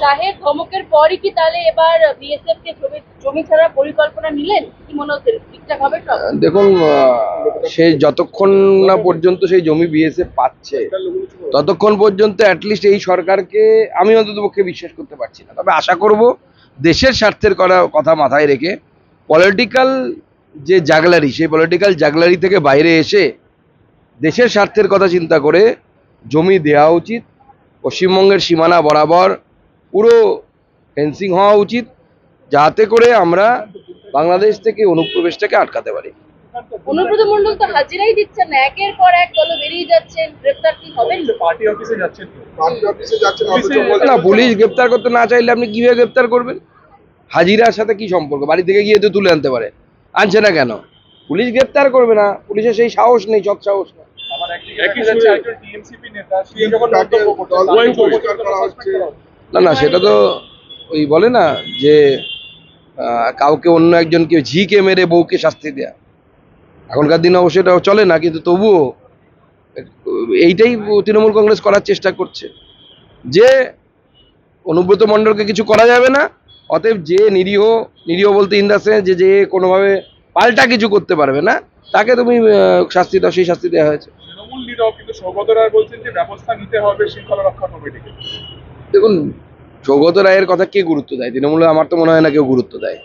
শাহের ধমকের পরই কি তাহলে এবার বিএসএফ কে জমি ছাড়ার পরিকল্পনা নিলেন, কি মনে হচ্ছে ঠিকঠাক হবে সব? দেখুন, সেই যতক্ষণ না পর্যন্ত সেই জমি বিএসএফ পাচ্ছে ততক্ষণ পর্যন্ত অ্যাটলিস্ট এই সরকারকে আমি অন্ততপক্ষে বিশ্বাস করতে পারছি না। তবে আশা করব দেশের স্বার্থের কথা মাথায় রেখে পলিটিক্যাল যে জাগলারি, সেই পলিটিক্যাল জাগলারি থেকে বাইরে এসে দেশের স্বার্থের কথা চিন্তা করে জমি দেওয়া উচিত। পশ্চিমবঙ্গের সীমানা বরাবর পুরো ফেন্সিং হওয়া উচিত, যাতে করে আমরা বাংলাদেশ থেকে অনুপ্রবেশটাকে আটকাতে পারি। অনুব্রত মণ্ডল তো হাজিরাই দিচ্ছেন না, একের পর এক দল বেরিয়ে যাচ্ছেন, গ্রেফতার কি হবেন? পার্টি অফিসে যাচ্ছেন না, পুলিশ গ্রেপ্তার করতে না চাইলে আপনি কিভাবে গ্রেপ্তার করবেন? হাজিরার সাথে কি সম্পর্ক? বাড়ি থেকে গিয়ে তো তুলে আনতে পারে, আনছে না কেন? পুলিশ গ্রেপ্তার করবে না, পুলিশের সেই সাহস নেই, সৎ সাহস নেই। না না, সেটা তো ওই বলে না যে কাউকে অন্য একজনকে ঝিকে মেরে বউকে শাস্তি দেয়া, এখনকার দিনে অবশ্যই এটা চলে না, কিন্তু তবুও এইটাই তৃণমূল কংগ্রেস করার চেষ্টা করছে যে অনুব্রত মণ্ডলকে কিছু করা যাবে না, অতএব যে নিরীহ নিরীহ বলতে ইন দ্য সেন্স যে কোনোভাবে পাল্টা কিছু করতে পারবে না তাকে তুমি শাস্তি দাও, সেই শাস্তি দেওয়া হয়েছে। তৃণমূল লিডার কিন্তু সৌগত রায় বলছেন যে ব্যবস্থা নিতে হবে শৃঙ্খলা রক্ষা কমিটিকে। দেখুন, সৌগত রায়ের কথা কে গুরুত্ব দেয়? তৃণমূলে আমার তো মনে হয় না কেউ গুরুত্ব দেয়।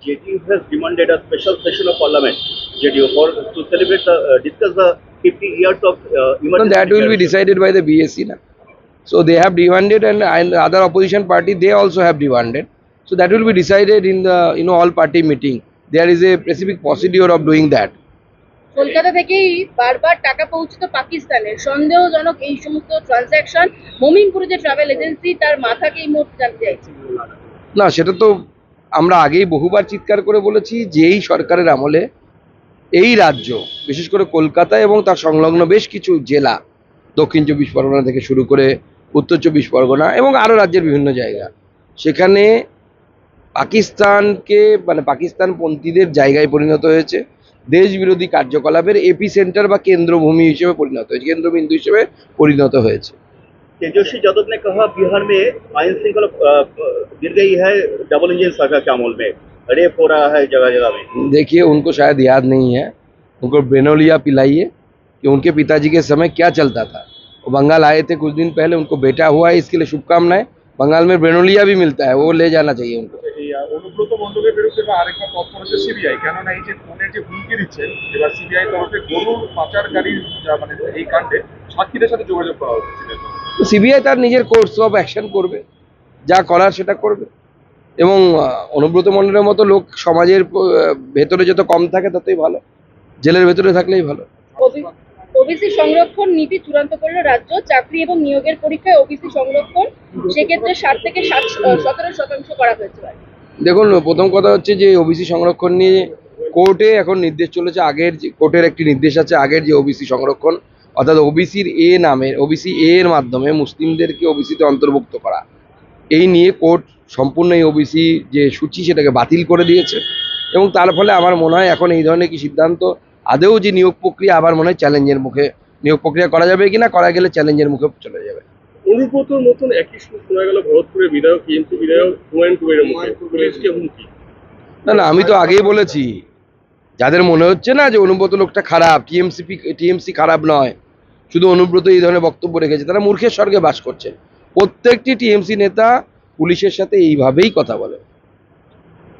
JDU has demanded a special session of parliament, JDU, for to celebrate discuss the 50 years of emergency. That will be decided by the BSc na. So they have demanded, and other opposition party they also have demanded. So that will be decided in the all party meeting. There is a specific procedure of doing that. Kolkata থেকেই বারবার টাকা পৌঁছতো পাকিস্তানের, সন্দেহজনক এই সমস্ত transaction মোমিনপুরে যে travel agency, তার মাথাকে এই মুহূর্তে জানতে চাইছি। না, সেটা তো আমরা আগেই বহুবার চিৎকার করে বলেছি যে এই সরকারের আমলে এই রাজ্য, বিশেষ করে কলকাতা এবং তার সংলগ্ন বেশ কিছু জেলা, দক্ষিণ 24 পরগনা থেকে শুরু করে উত্তর 24 পরগনা এবং আরও রাজ্যের বিভিন্ন জায়গা, সেখানে পাকিস্তানকে পাকিস্তানপন্থীদের জায়গায় পরিণত হয়েছে, দেশ বিরোধী কার্যকলাপের এপি সেন্টার বা কেন্দ্রভূমি হিসেবে পরিণত হয়েছে, কেন্দ্রবিন্দু হিসেবে পরিণত হয়েছে। तेजस्वी यादव ने कहा बिहार में आईन श्रृंखला गिर गई है डबल इंजन सरकार के अमल में, रेप हो रहा है जगह जगह में। देखिए, उनको शायद याद नहीं है, उनको ब्रेनोलिया पिलाइए कि उनके पिताजी के समय क्या चलता था। वो बंगाल आए थे कुछ दिन पहले, उनको बेटा हुआ है, इसके लिए शुभकामनाएं। बंगाल में ब्रेनोलिया भी मिलता है, वो ले जाना चाहिए उनको। অনুব্রত মণ্ডলের বিরুদ্ধে আরেকটা তথ্য হচ্ছে সিবিআই, কেননা এই যে ফোনের যে হুমকি দিচ্ছে, এবার সিবিআই তরফে গরুর পাচারকারী এই কাণ্ডে সাক্ষীদের সাথে যোগাযোগ করা হচ্ছে। সিবিআই তার নিজের কোর্স অফ অ্যাকশন করবে, যা করার সেটা করবে, এবং অনুব্রত মণ্ডলের মতো লোক সমাজের ভেতরে যত কম থাকে ততই ভালো, জেলের ভেতরে থাকলেই ভালো। ওবিসি সংরক্ষণ নীতি চূড়ান্ত করল রাজ্য, চাকরি এবং নিয়োগের পরীক্ষায় ওবিসি সংরক্ষণ সেক্ষেত্রে 7 থেকে 17% করা হয়েছে। দেখুন, প্রথম কথা হচ্ছে যে ওবিসি সংরক্ষণ নিয়ে কোর্টে এখন নির্দেশ চলেছে। আগের যে কোর্টের একটি নির্দেশ আছে, আগের যে ওবিসি সংরক্ষণ অর্থাৎ ওবিসির ওবিসি এর মাধ্যমে মুসলিমদেরকে ওবিসিতে অন্তর্ভুক্ত করা, এই নিয়ে কোর্ট সম্পূর্ণ এই ওবিসি যে সূচি সেটাকে বাতিল করে দিয়েছে, এবং তার ফলে আমার মনে হয় এখন এই ধরনের কি সিদ্ধান্ত আদৌ যে নিয়োগ প্রক্রিয়া, আবার মনে হয় চ্যালেঞ্জের মুখে নিয়োগ প্রক্রিয়া করা যাবে কিনা, করা গেলে চ্যালেঞ্জের মুখে চলে যাবে। অনুব্রতর মতন একই শোনা গেল ভরতপুরের বিধায়ক, টিএমসি বিধায়ক হুমায়ুন কবিরের মুখে পুলিশকে হুমকি। না, আমি তো আগেই বলেছি, যাদের মনে হচ্ছে না যে অনুব্রত লোকটা খারাপ, টিএমসি খারাপ নয়, শুধু অনুব্রত এই ধরনের বক্তব্য রেখেছে, তারা মূর্খের স্বর্গে বাস করছে। প্রত্যেকটি টিএমসি নেতা পুলিশের সাথে এইভাবেই কথা বলে।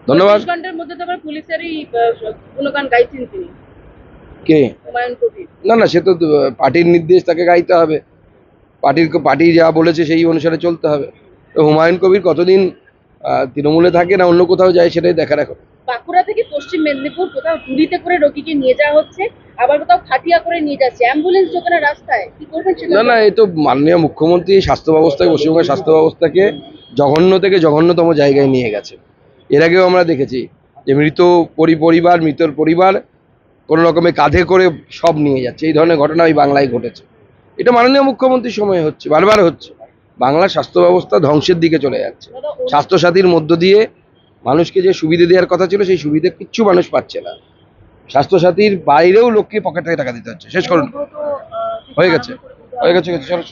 ধন্যবাদ। 24 ঘন্টার মধ্যে তো আবার পুলিশেরই গুণগান গাইছেন তিনি, কে? হুমায়ুন কবির। না, সে তো পার্টির নির্দেশ, তাকে গাইতে হবে, পার্টি যা বলেছে সেই অনুসারে চলতে হবে। তো হুমায়ুন কবির কতদিন তৃণমূলে থাকে না অন্য কোথাও যায় সেটাই দেখার এখন। বাঁকুড়া থেকে পশ্চিম মেদিনীপুর কোথাও ঝুড়িতে করে রোগীকে নিয়ে যাওয়া হচ্ছে, আবার কোথাও খাটিয়া করে নিয়ে যাচ্ছে, অ্যাম্বুলেন্স ঢোকে না রাস্তায়, কি করবেন? না, এই তো মাননীয় মুখ্যমন্ত্রী স্বাস্থ্য ব্যবস্থাকে, পশ্চিমবঙ্গের স্বাস্থ্য ব্যবস্থাকে জঘন্য থেকে জঘন্যতম জায়গায় নিয়ে গেছে। এর আগেও আমরা দেখেছি যে মৃতর পরিবার কোনো রকমের কাঁধে করে সব নিয়ে যাচ্ছে, এই ধরনের ঘটনা ওই বাংলায় ঘটেছে। এটা মাননীয় মুখ্যমন্ত্রীর সময় হচ্ছে, বারবার হচ্ছে। বাংলার স্বাস্থ্য ব্যবস্থা ধ্বংসের দিকে চলে যাচ্ছে। স্বাস্থ্যসাথীর মধ্য দিয়ে মানুষকে যে সুবিধা দেওয়ার কথা ছিল সেই সুবিধা কিচ্ছু মানুষ পাচ্ছে না। স্বাস্থ্যসাথীর বাইরেও লোককে পকেট থেকে টাকা দিতে হচ্ছে। শেষ করুন, হয়ে গেছে। চলো।